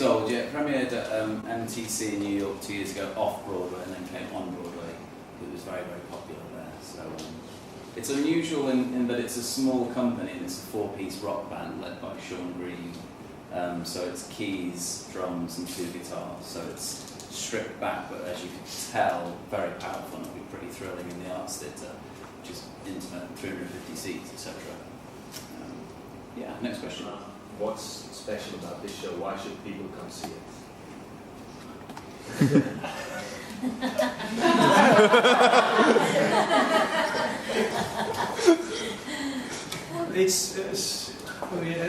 years old, yeah. It premiered at MTC in New York 2 years ago, off Broadway, and then came on Broadway. It was very, very popular there. So it's unusual in that it's a small company and it's a 4-piece rock band led by Sean Green. So it's keys, drums, and 2 guitars. So it's stripped back, but as you can tell, very powerful, and it'll be pretty thrilling in the Arts Theatre, which is intimate, 350 seats, etc. Yeah, next question. What's special about this show? Why should people come see it?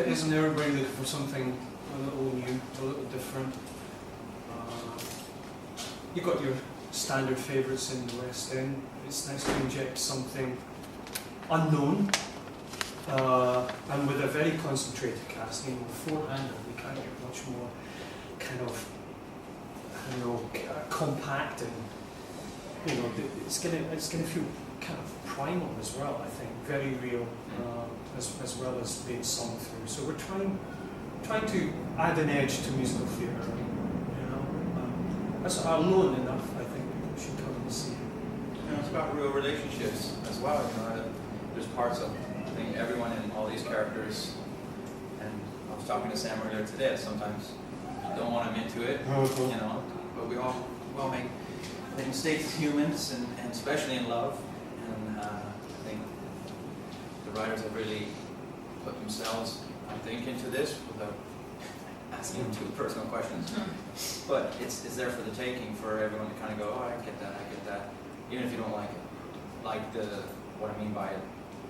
Isn't everybody looking for something a little new, a little different? You've got your standard favourites in the West End. It's nice to inject something unknown, and with a very concentrated cast. You know, beforehand we can't get much more kind of, I don't know, compact, and you know, it's gonna feel kind of primal as well. I think very real, as well as being sung through. So we're trying to add an edge to musical theatre. You know, that's alone enough. I think people should come and see it. You know, it's about real relationships as well. You know, there's parts of, I think, everyone in all these characters. And I was talking to Sam earlier today. Sometimes you don't want them into it, you know, but we all make mistakes as humans, and especially in love. And I think the writers have really put themselves, I think, into this without asking too personal questions. But it's there for the taking, for everyone to kind of go, oh, I get that, even if you don't like it. Like what I mean by it,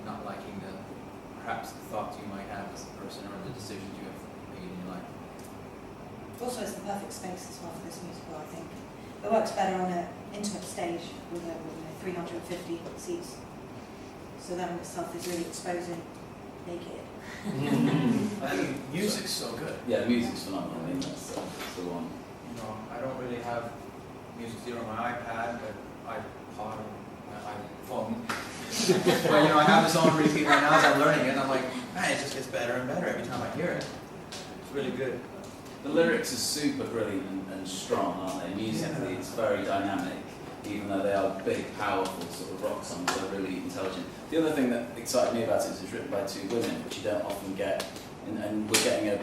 not liking perhaps the thoughts you might have as a person, or the decisions you have made in your life. Also, it's the perfect space as well for this musical, I think. It works better on an intimate stage with 350 seats. So that in itself is really exposing naked. I think music's so good. Yeah, music's phenomenal. I mean, that's the one. You know, I don't really have music theatre on my iPad, but iPod, my iPhone. But you know, I have this on repeat right now as I'm learning it, and I'm like, man, it just gets better and better every time I hear it. It's really good. The lyrics are super brilliant and strong, aren't they? Musically, it's very dynamic, even though they are big, powerful sort of rock songs. They're really intelligent. The other thing that excited me about it is it's written by 2 women, which you don't often get, and we're getting a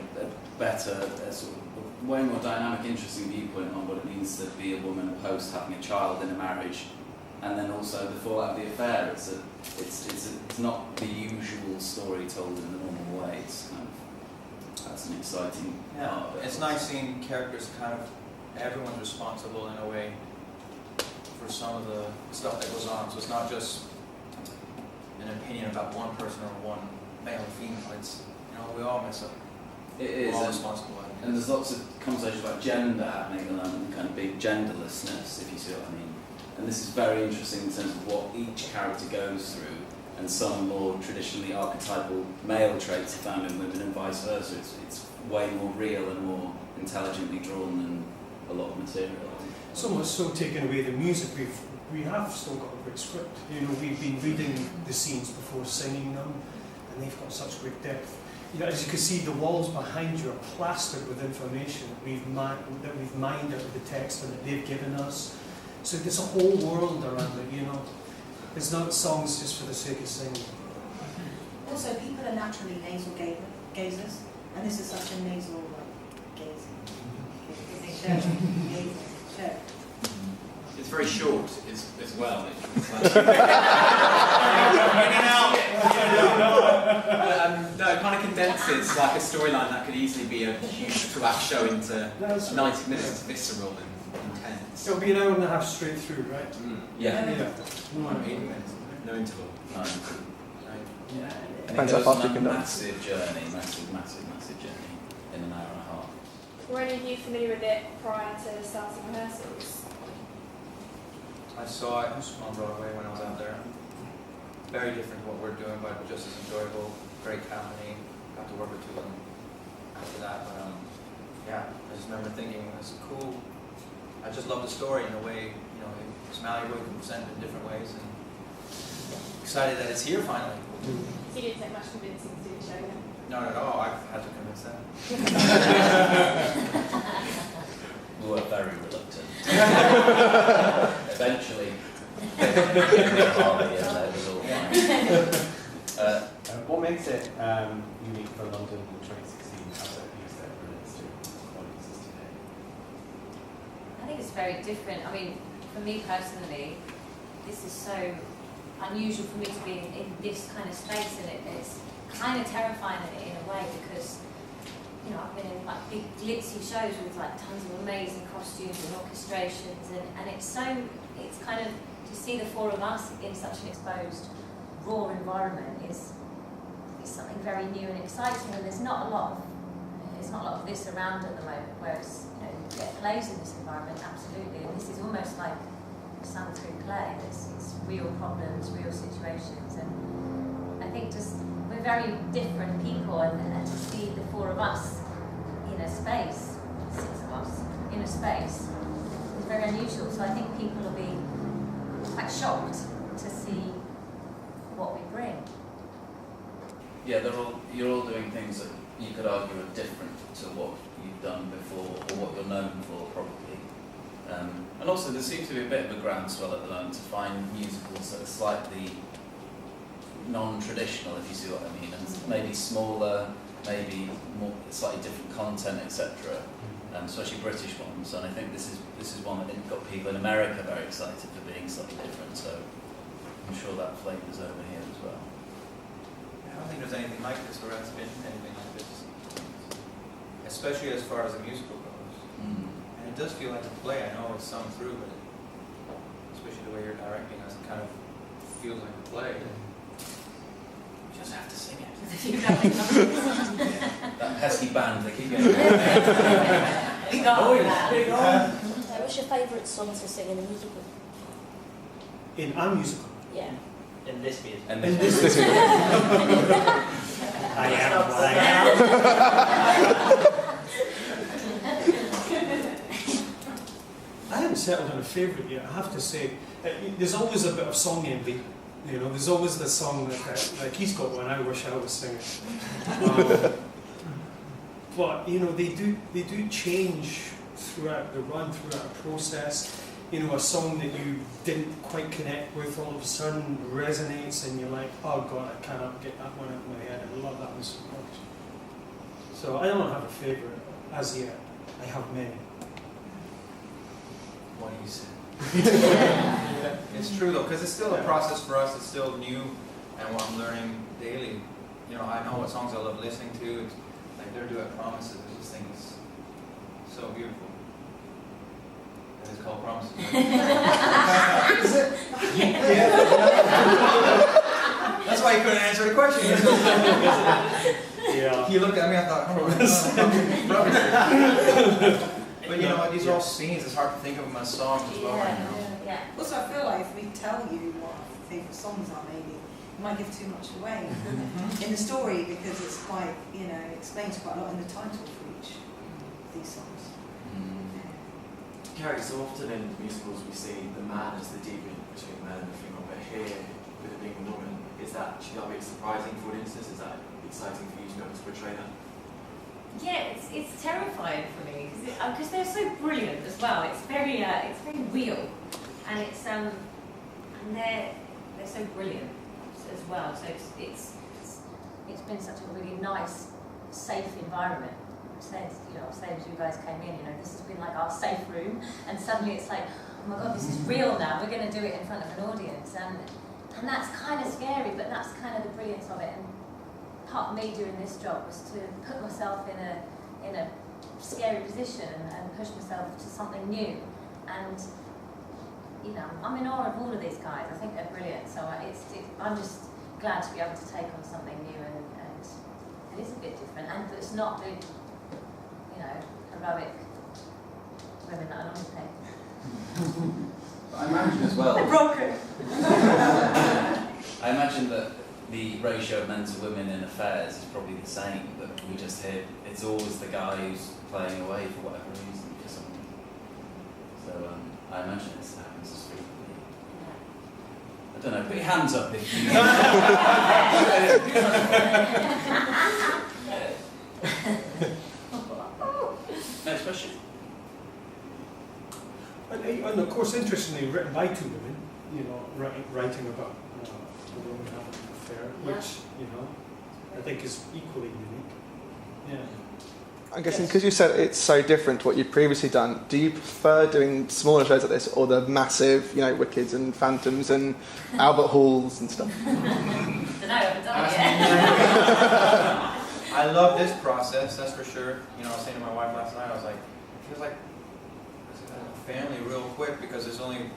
better, sort of way more dynamic, interesting viewpoint on what it means to be a woman post having a child in a marriage, and then also the fallout of the affair. It's not the usual story told in the normal way. It's kind of, that's an exciting part of it. It's nice seeing characters kind of, everyone's responsible in a way for some of the stuff that goes on. So it's not just an opinion about one person or one male or female. It's, you know, we all mess up. It is. We're all responsible. And there's lots of conversations about gender happening and kind of big genderlessness, if you see what I mean. And this is very interesting in terms of what each character goes through, and some more traditionally archetypal male traits are found in women and vice versa. It's way more real and more intelligently drawn than a lot of material. It's almost so taken away the music. We have still got a great script. You know, we've been reading the scenes before singing them, and they've got such great depth. You know, as you can see, the walls behind you are plastered with information that we've mined out of the text and that they've given us. So there's a whole world around it, you know. It's not songs just for the sake of singing. Also, people are naturally nasal gazers, and this is such a nasal gaze. Sure. It's very short as well. No, it kind of condenses like a storyline that could easily be a huge 2-act show into 90 minutes, visceral and intense. It'll be an hour and a half straight through, right? Yeah. No interval. Yeah. Depends how fast you can do it. Massive journey in an hour and a half. Were any of you familiar with it prior to starting rehearsals? I saw it on Broadway when I was out there. Very different to what we're doing, but just as enjoyable. Great company. Got to work with 2 of them after that. But yeah, I just remember thinking, it's cool. I just love the story in a way, you know, it's malleable, you can present it in different ways, and excited that it's here finally. So you didn't take much convincing to do the show then? No, not at all. I've had to convince them. who are very reluctant. Eventually, they Harley and it was all fine. What makes it unique for London in 2016 as it is that relates to what exists today? I think it's very different. I mean, for me personally, this is so unusual for me to be in this kind of space, and it's kind of terrifying in a way because, you know, I've been in like big glitzy shows with like tons of amazing costumes and orchestrations, and it's kind of, to see the four of us in such an exposed, raw environment is something very new and exciting, and there's not a lot of this around at the moment, whereas, you know, you get plays in this environment, absolutely, and this is almost like sung through play. It's real problems, real situations, and I think just we're very different people, and to see the four of us in a space, 6 of us in a space, is very unusual. So I think people will be quite shocked to see what we bring. Yeah, you're all doing things that you could argue are different to what you've done before, or what you're known for, probably. And also, there seems to be a bit of a groundswell at the moment to find musicals that are slightly non-traditional, if you see what I mean, and maybe smaller, maybe more slightly different content, etc. Especially British ones. And I think this is one that got people in America very excited for being slightly different. So I'm sure that flavours over here as well. I don't think there's anything like this, or has been anything like this, especially as far as a musical goes. And it does feel like a play. I know it's sung through, but especially the way you're directing us, it kind of feels like a play. You just have to sing it. That pesky band, they keep getting We got that. What's your favourite song to sing in a musical? In our musical. Yeah. In this music. And In this this musical. I am what I am. I haven't settled on a favourite yet, I have to say. There's always a bit of song envy. You know, there's always the song that, like, he's got one, I wish I was singing. But, you know, they do change throughout the run, throughout the process. You know, a song that you didn't quite connect with all of a sudden resonates, and you're like, oh God, I cannot get that one out of my head. I love that one so much. So I don't have a favourite as yet. I have many. What do you say? It's true though, because it's still a process for us. It's still new, and what I'm learning daily. You know, I know what songs I love listening to. It's like their duet Promises. I just think it's so beautiful. And it's called Promises. Is it? Yeah. That's why you couldn't answer the question. Yeah. You looked at me. I thought, Promises. But you know, these are all scenes. It's hard to think of them as songs as well right now. Yeah. Also, I feel like if we tell you what our favourite songs are, maybe it might give too much away in the story, because it's quite, you know, it explains quite a lot in the title for each of these songs. KERRY, so often in musicals we see the man as the deviant between the man and the female, but here, with it being a woman, is that surprising for audiences? Is that exciting for you to be able to portray that? Yeah, it's terrifying for me because they're so brilliant as well. It's very real, and it's and they're so brilliant as well. So it's been such a really nice, safe environment. I was saying as you guys came in, you know, this has been like our safe room, and suddenly it's like, oh my God, this is real now. We're going to do it in front of an audience, and that's kind of scary, but that's kind of the brilliance of it. And part of me doing this job was to put myself in a scary position and push myself to something new. And you know, I'm in awe of all of these guys. I think they're brilliant. So I'm just glad to be able to take on something new, and it is a bit different. And it's not the, you know, heroic women that I normally play. I imagine as well. Broken. I imagine that the ratio of men to women in affairs is probably the same, but we just hear it's always the guy who's playing away for whatever reason, for some reason. So I imagine this happens as frequently. I don't know, put your hands up if you Next question. and of course, interestingly, written by two women, you know, writing about the woman having an affair, which, you know, I think is equally unique. Yeah. I'm guessing because you said it's so different to what you've previously done, do you prefer doing smaller shows like this or the massive, you know, Wicked's and Phantoms and Albert Halls and stuff? I don't know, I haven't done it yet. I love this process, that's for sure. You know, I was saying to my wife last night, I was like, it feels like a family real quick because there's only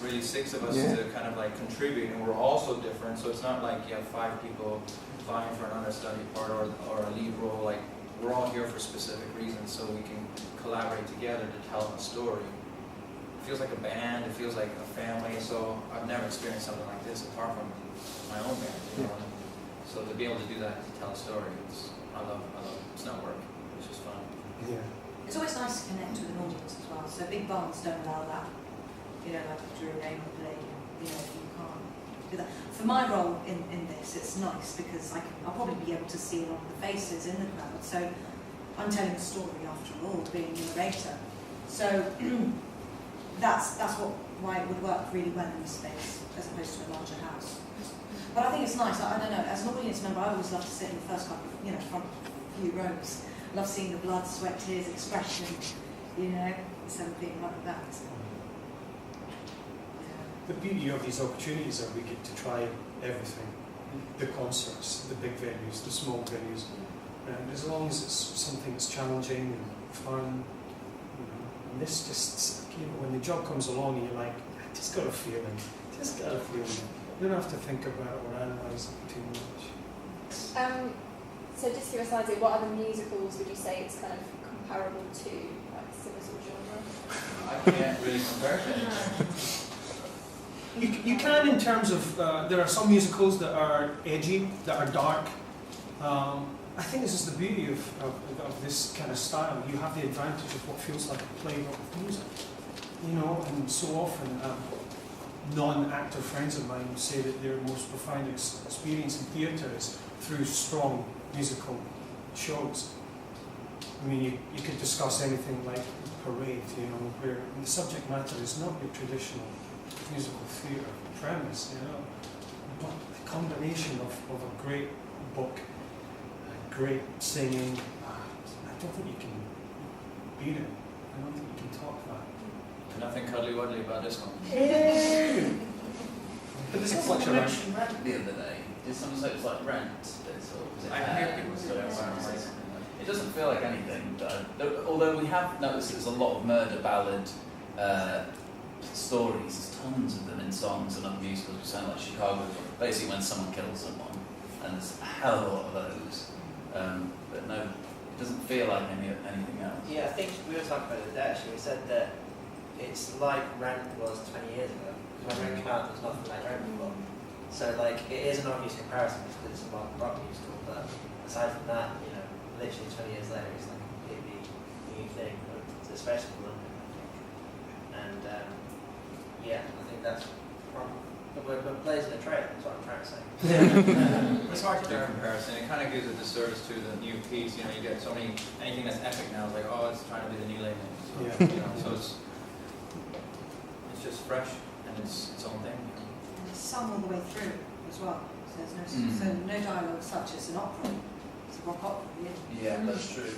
really 6 of us to kind of like contribute, and we're all so different. So it's not like you have 5 people vying for an understudy part or a lead role. Like, we're all here for specific reasons, so we can collaborate together to tell a story. It feels like a band, it feels like a family, so I've never experienced something like this apart from my own band, you know. So to be able to do that, to tell a story, I love it. It's not work, it's just fun. Yeah. It's always nice to connect with an audience as well, so big bands don't allow that. You know, like Drew Name or Play, you know, you can't do that. For my role in this, it's nice because I'll probably be able to see a lot of the faces in the crowd. So I'm telling a story after all, being a narrator. So that's why it would work really well in this space as opposed to a larger house. But I think it's nice. I don't know. As an audience member, I always love to sit in the first couple of, you know, front few rows. Love seeing the blood, sweat, tears, expression. You know, instead of being like that. The beauty of these opportunities are we get to try everything. The concerts, the big venues, the small venues. And as long as it's something that's challenging and fun, you know, and this just, you know, when the job comes along and you're like, I just got a feeling, You don't have to think about it or analyse it too much. So just to give us an idea, what other musicals would you say it's kind of comparable to, like similar sort of genre? I can't really compare to anything. You can in terms of, there are some musicals that are edgy, that are dark. I think this is the beauty of this kind of style. You have the advantage of what feels like a play of music. You know, and so often non-actor friends of mine say that their most profound experience in theatre is through strong musical shows. I mean, you could discuss anything like Parade, you know, where the subject matter is not your traditional musical theatre premise, you know, but the combination of a great book, great singing, I don't think you can beat it. I don't think you can top that. Nothing cuddly-wuddly about this one. But there's not Someone much around. mentioned Rent the other day. Did someone say it was like Rent? I hear people say that. It doesn't feel like anything, although we have noticed there's a lot of murder ballad stories. There's tons of them in songs and other musicals. We sound like Chicago, basically when someone kills someone, and there's a hell of a lot of those. But no, it doesn't feel like anything else. Yeah, I think we were talking about it today actually. We said that it's like Rent was 20 years ago. When Rent came out, there was nothing like Rent before. So like, it is an obvious comparison because it's a rock musical, but aside from that, you know, literally 20 years later, it's like a completely new thing, especially for London, I think. And yeah, I think that's we're blazing a trail, that's what I'm trying to say. It's hard to do a comparison. It kind of gives a disservice to the new piece. You know, you get so many, anything that's epic now is like, oh, it's trying to be the new label. So, you know, so it's just fresh and it's its own thing. And it's sung all the way through as well. So there's no dialogue as such. It's an opera. It's a rock opera, really. Yeah, that's true.